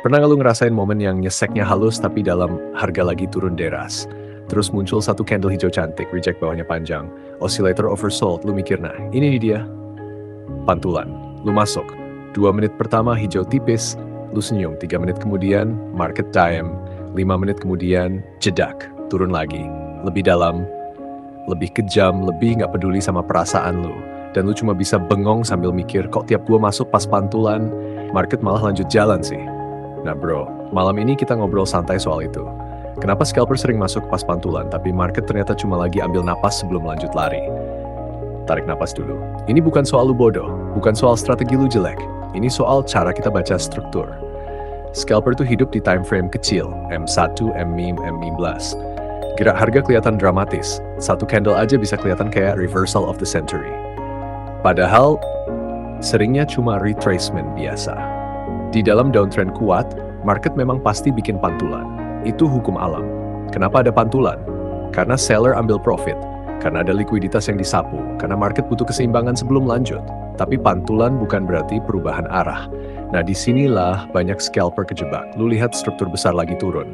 Pernah nggak lu ngerasain momen yang nyeseknya halus tapi dalam harga lagi turun deras? Terus muncul satu candle hijau cantik, reject bawahnya panjang. Oscillator oversold, lu mikir nah ini nih dia. Pantulan, lu masuk. 2 menit pertama hijau tipis, lu senyum. 3 menit kemudian, market time. 5 menit kemudian, jedak, turun lagi. Lebih dalam, lebih kejam, lebih nggak peduli sama perasaan lu. Dan lu cuma bisa bengong sambil mikir, kok tiap gua masuk pas pantulan, market malah lanjut jalan sih. Nah bro, malam ini kita ngobrol santai soal itu. Kenapa scalper sering masuk pas pantulan, tapi market ternyata cuma lagi ambil napas sebelum lanjut lari. Tarik napas dulu. Ini bukan soal lu bodoh, bukan soal strategi lu jelek. Ini soal cara kita baca struktur. Scalper tuh hidup di time frame kecil, M1, M-MIM, M15. Gerak harga kelihatan dramatis, satu candle aja bisa kelihatan kayak reversal of the century. Padahal, seringnya cuma retracement biasa. Di dalam downtrend kuat, market memang pasti bikin pantulan. Itu hukum alam. Kenapa ada pantulan? Karena seller ambil profit. Karena ada likuiditas yang disapu, karena market butuh keseimbangan sebelum lanjut. Tapi pantulan bukan berarti perubahan arah. Nah disinilah banyak scalper kejebak. Lu lihat struktur besar lagi turun.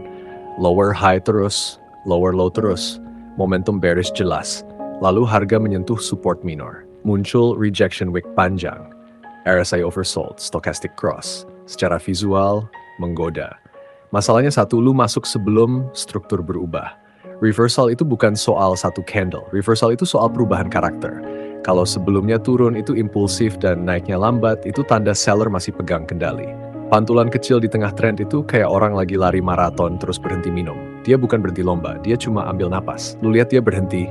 Lower high terus, lower low terus. Momentum bearish jelas. Lalu harga menyentuh support minor. Muncul rejection wick panjang. RSI oversold, stochastic cross. Secara visual, menggoda. Masalahnya satu, lu masuk sebelum struktur berubah. Reversal itu bukan soal satu candle, reversal itu soal perubahan karakter. Kalau sebelumnya turun itu impulsif dan naiknya lambat, itu tanda seller masih pegang kendali. Pantulan kecil di tengah trend itu kayak orang lagi lari maraton terus berhenti minum. Dia bukan berhenti lomba, dia cuma ambil napas. Lu lihat dia berhenti,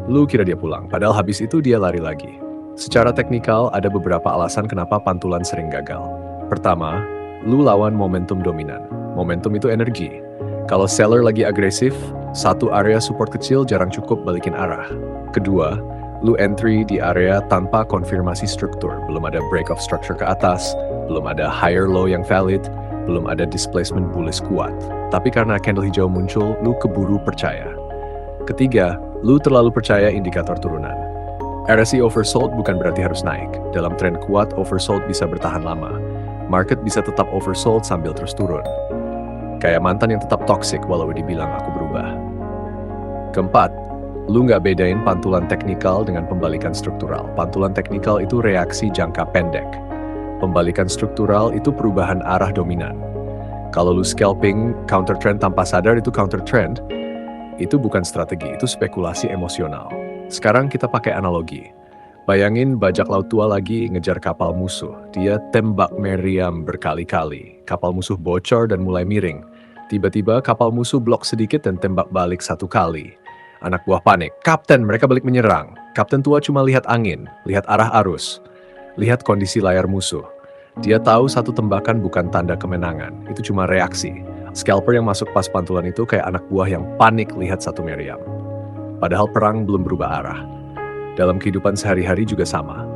lu kira dia pulang, padahal habis itu dia lari lagi. Secara teknikal, ada beberapa alasan kenapa pantulan sering gagal. Pertama, lu lawan momentum dominan. Momentum itu energi. Kalau seller lagi agresif, satu area support kecil jarang cukup balikin arah. Kedua, lu entry di area tanpa konfirmasi struktur. Belum ada break of structure ke atas, belum ada higher low yang valid, belum ada displacement bullish kuat. Tapi karena candle hijau muncul, lu keburu percaya. Ketiga, lu terlalu percaya indikator turunan. RSI oversold bukan berarti harus naik. Dalam tren kuat, oversold bisa bertahan lama. Market bisa tetap oversold sambil terus turun. Kayak mantan yang tetap toxic walau dibilang aku berubah. Keempat, lu nggak bedain pantulan teknikal dengan pembalikan struktural. Pantulan teknikal itu reaksi jangka pendek. Pembalikan struktural itu perubahan arah dominan. Kalau lu scalping counter trend tanpa sadar itu counter trend, itu bukan strategi, itu spekulasi emosional. Sekarang kita pakai analogi. Bayangin bajak laut tua lagi ngejar kapal musuh. Dia tembak meriam berkali-kali. Kapal musuh bocor dan mulai miring. Tiba-tiba kapal musuh blok sedikit dan tembak balik satu kali. Anak buah panik. Kapten, mereka balik menyerang. Kapten tua cuma lihat angin, lihat arah arus, lihat kondisi layar musuh. Dia tahu satu tembakan bukan tanda kemenangan. Itu cuma reaksi. Scalper yang masuk pas pantulan itu kayak anak buah yang panik lihat satu meriam. Padahal perang belum berubah arah. Dalam kehidupan sehari-hari juga sama.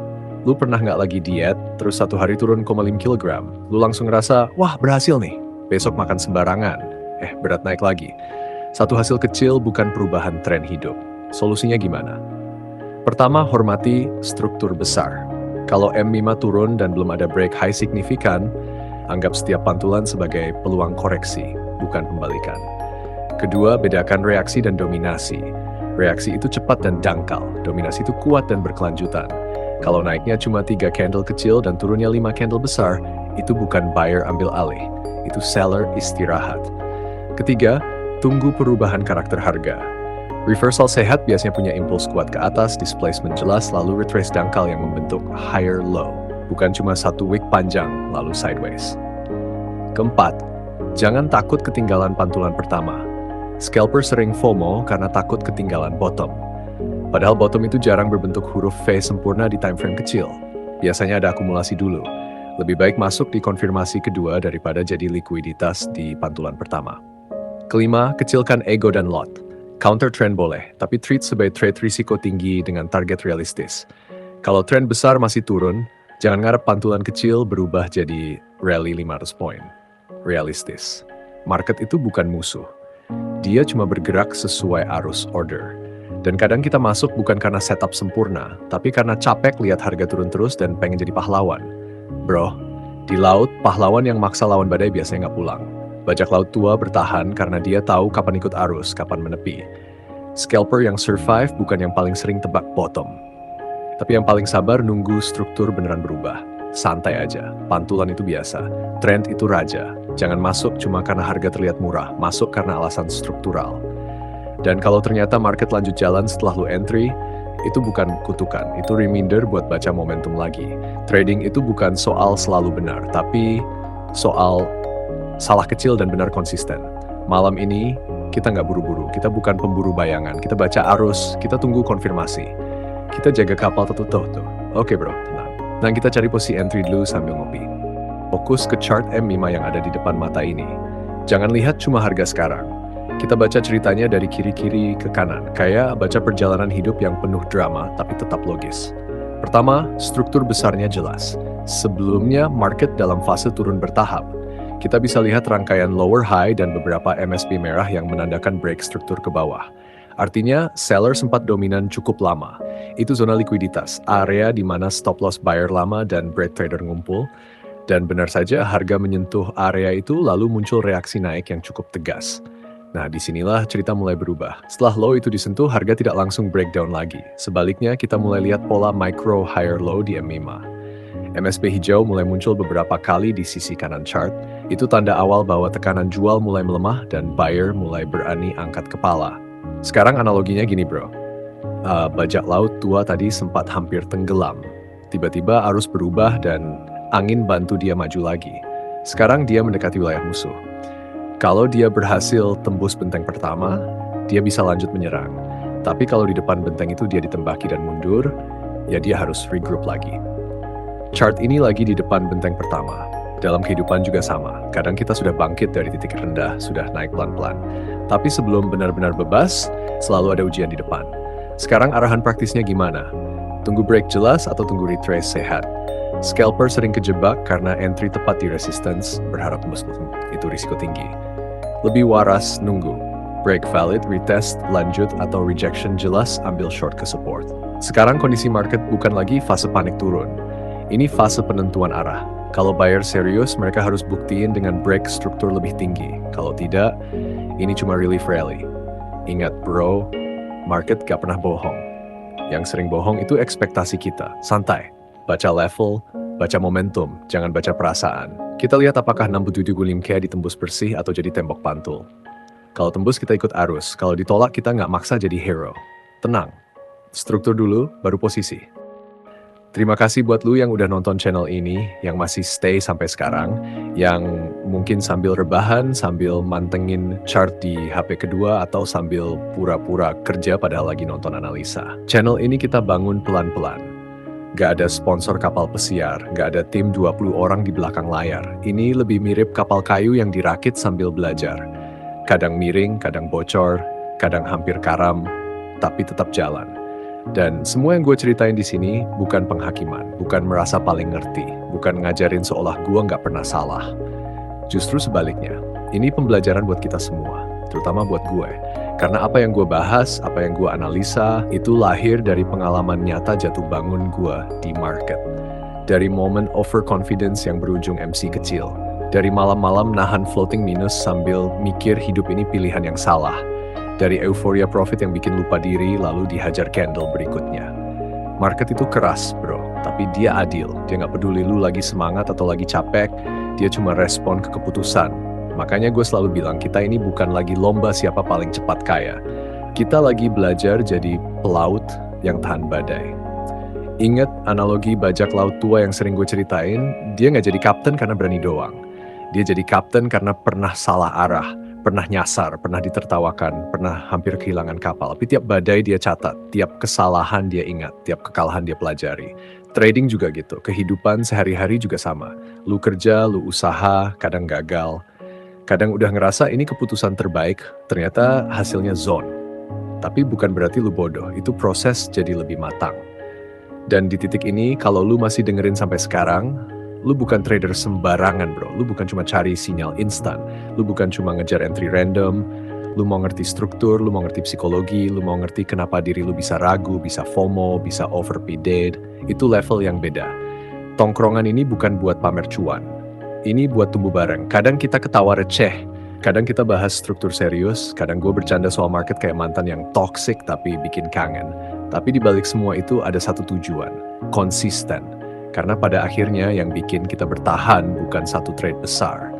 Lu pernah nggak lagi diet, terus satu hari turun 5 kg? Lu langsung ngerasa, wah berhasil nih. Besok makan sembarangan. Berat naik lagi. Satu hasil kecil bukan perubahan tren hidup. Solusinya gimana? Pertama, hormati struktur besar. Kalau M5 turun dan belum ada break high signifikan, anggap setiap pantulan sebagai peluang koreksi, bukan pembalikan. Kedua, bedakan reaksi dan dominasi. Reaksi itu cepat dan dangkal, dominasi itu kuat dan berkelanjutan. Kalau naiknya cuma 3 candle kecil dan turunnya 5 candle besar, itu bukan buyer ambil alih, itu seller istirahat. Ketiga, tunggu perubahan karakter harga. Reversal sehat biasanya punya impuls kuat ke atas, displacement jelas, lalu retrace dangkal yang membentuk higher low. Bukan cuma satu wick panjang, lalu sideways. Keempat, jangan takut ketinggalan pantulan pertama. Scalper sering FOMO karena takut ketinggalan bottom. Padahal bottom itu jarang berbentuk huruf V sempurna di time frame kecil. Biasanya ada akumulasi dulu. Lebih baik masuk di konfirmasi kedua daripada jadi likuiditas di pantulan pertama. Kelima, kecilkan ego dan lot. Counter trend boleh, tapi treat sebagai trade risiko tinggi dengan target realistis. Kalau trend besar masih turun, jangan ngarep pantulan kecil berubah jadi rally 500 poin. Realistis. Market itu bukan musuh. Dia cuma bergerak sesuai arus order. Dan kadang kita masuk bukan karena setup sempurna, tapi karena capek lihat harga turun terus dan pengen jadi pahlawan. Bro, Di laut, pahlawan yang maksa lawan badai biasanya nggak pulang. Bajak laut tua bertahan karena dia tahu kapan ikut arus, kapan menepi. Scalper yang survive bukan yang paling sering tebak bottom. Tapi yang paling sabar nunggu struktur beneran berubah. Santai aja, pantulan itu biasa. Trend itu raja. Jangan masuk cuma karena harga terlihat murah, masuk karena alasan struktural. Dan kalau ternyata market lanjut jalan setelah lu entry, itu bukan kutukan, itu reminder buat baca momentum lagi. Trading itu bukan soal selalu benar, tapi soal salah kecil dan benar konsisten. Malam ini, kita nggak buru-buru, kita bukan pemburu bayangan, kita baca arus, kita tunggu konfirmasi. Kita jaga kapal tuh. Oke bro, tenang. Nah kita cari posisi entry dulu sambil ngopi. Fokus ke chart M5 yang ada di depan mata ini. Jangan lihat cuma harga sekarang. Kita baca ceritanya dari kiri-kiri ke kanan, kayak baca perjalanan hidup yang penuh drama tapi tetap logis. Pertama, struktur besarnya jelas. Sebelumnya, market dalam fase turun bertahap. Kita bisa lihat rangkaian lower high dan beberapa MSB merah yang menandakan break struktur ke bawah. Artinya, seller sempat dominan cukup lama. Itu zona likuiditas, area di mana stop loss buyer lama dan break trader ngumpul. Dan benar saja, harga menyentuh area itu lalu muncul reaksi naik yang cukup tegas. Nah, disinilah cerita mulai berubah. Setelah low itu disentuh, harga tidak langsung breakdown lagi. Sebaliknya, kita mulai lihat pola micro higher low di M5. MSB hijau mulai muncul beberapa kali di sisi kanan chart. Itu tanda awal bahwa tekanan jual mulai melemah dan buyer mulai berani angkat kepala. Sekarang analoginya gini bro. Bajak laut tua tadi sempat hampir tenggelam. Tiba-tiba arus berubah dan angin bantu dia maju lagi. Sekarang dia mendekati wilayah musuh. Kalau dia berhasil tembus benteng pertama, dia bisa lanjut menyerang. Tapi kalau di depan benteng itu dia ditembaki dan mundur, ya dia harus regroup lagi. Chart ini lagi di depan benteng pertama. Dalam kehidupan juga sama. Kadang kita sudah bangkit dari titik rendah, sudah naik pelan-pelan. Tapi sebelum benar-benar bebas, selalu ada ujian di depan. Sekarang arahan praktisnya gimana? Tunggu break jelas atau tunggu retrace sehat? Scalper sering kejebak karena entry tepat di resistance, berharap tembus itu risiko tinggi. Lebih waras nunggu. Break valid, retest, lanjut, atau rejection jelas, ambil short ke support. Sekarang kondisi market bukan lagi fase panik turun. Ini fase penentuan arah. Kalau buyer serius, mereka harus buktiin dengan break struktur lebih tinggi. Kalau tidak, ini cuma relief rally. Ingat bro, market gak pernah bohong. Yang sering bohong itu ekspektasi kita. Santai. Baca level, baca momentum, jangan baca perasaan. Kita lihat apakah 67 gulim kayak ditembus bersih atau jadi tembok pantul. Kalau tembus kita ikut arus, kalau ditolak kita nggak maksa jadi hero. Tenang, struktur dulu, baru posisi. Terima kasih buat lu yang udah nonton channel ini, yang masih stay sampai sekarang, yang mungkin sambil rebahan, sambil mantengin chart di HP kedua, atau sambil pura-pura kerja padahal lagi nonton analisa. Channel ini kita bangun pelan-pelan. Gak ada sponsor kapal pesiar, gak ada tim 20 orang di belakang layar. Ini lebih mirip kapal kayu yang dirakit sambil belajar. Kadang miring, kadang bocor, kadang hampir karam, tapi tetap jalan. Dan semua yang gue ceritain di sini bukan penghakiman, bukan merasa paling ngerti, bukan ngajarin seolah gue gak pernah salah. Justru sebaliknya, ini pembelajaran buat kita semua, terutama buat gue. Karena apa yang gue bahas, apa yang gue analisa, itu lahir dari pengalaman nyata jatuh bangun gue di market. Dari momen overconfidence yang berujung MC kecil. Dari malam-malam nahan floating minus sambil mikir hidup ini pilihan yang salah. Dari euforia profit yang bikin lupa diri lalu dihajar candle berikutnya. Market itu keras bro, tapi dia adil. Dia nggak peduli lu lagi semangat atau lagi capek, dia cuma respon ke keputusan. Makanya gue selalu bilang kita ini bukan lagi lomba siapa paling cepat kaya. Kita lagi belajar jadi pelaut yang tahan badai. Ingat analogi bajak laut tua yang sering gue ceritain, dia nggak jadi kapten karena berani doang. Dia jadi kapten karena pernah salah arah, pernah nyasar, pernah ditertawakan, pernah hampir kehilangan kapal. Tapi tiap badai dia catat, tiap kesalahan dia ingat, tiap kekalahan dia pelajari. Trading juga gitu, kehidupan sehari-hari juga sama. Lu kerja, lu usaha, kadang gagal. Kadang udah ngerasa ini keputusan terbaik, ternyata hasilnya zone. Tapi bukan berarti lu bodoh, itu proses jadi lebih matang. Dan di titik ini, kalau lu masih dengerin sampai sekarang, lu bukan trader sembarangan bro, lu bukan cuma cari sinyal instan, lu bukan cuma ngejar entry random, lu mau ngerti struktur, lu mau ngerti psikologi, lu mau ngerti kenapa diri lu bisa ragu, bisa FOMO, bisa overpaid, itu level yang beda. Tongkrongan ini bukan buat pamer cuan. Ini buat tumbuh bareng. Kadang kita ketawa receh, kadang kita bahas struktur serius, kadang gue bercanda soal market kayak mantan yang toxic tapi bikin kangen. Tapi di balik semua itu ada satu tujuan, konsisten. Karena pada akhirnya yang bikin kita bertahan bukan satu trade besar,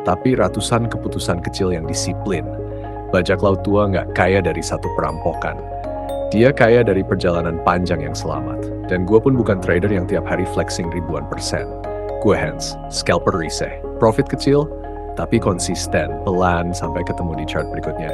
tapi ratusan keputusan kecil yang disiplin. Bajak laut tua nggak kaya dari satu perampokan. Dia kaya dari perjalanan panjang yang selamat. Dan gue pun bukan trader yang tiap hari flexing ribuan persen. Gue hands, scalper riseh. Profit kecil, tapi konsisten, pelan sampai ketemu di chart berikutnya.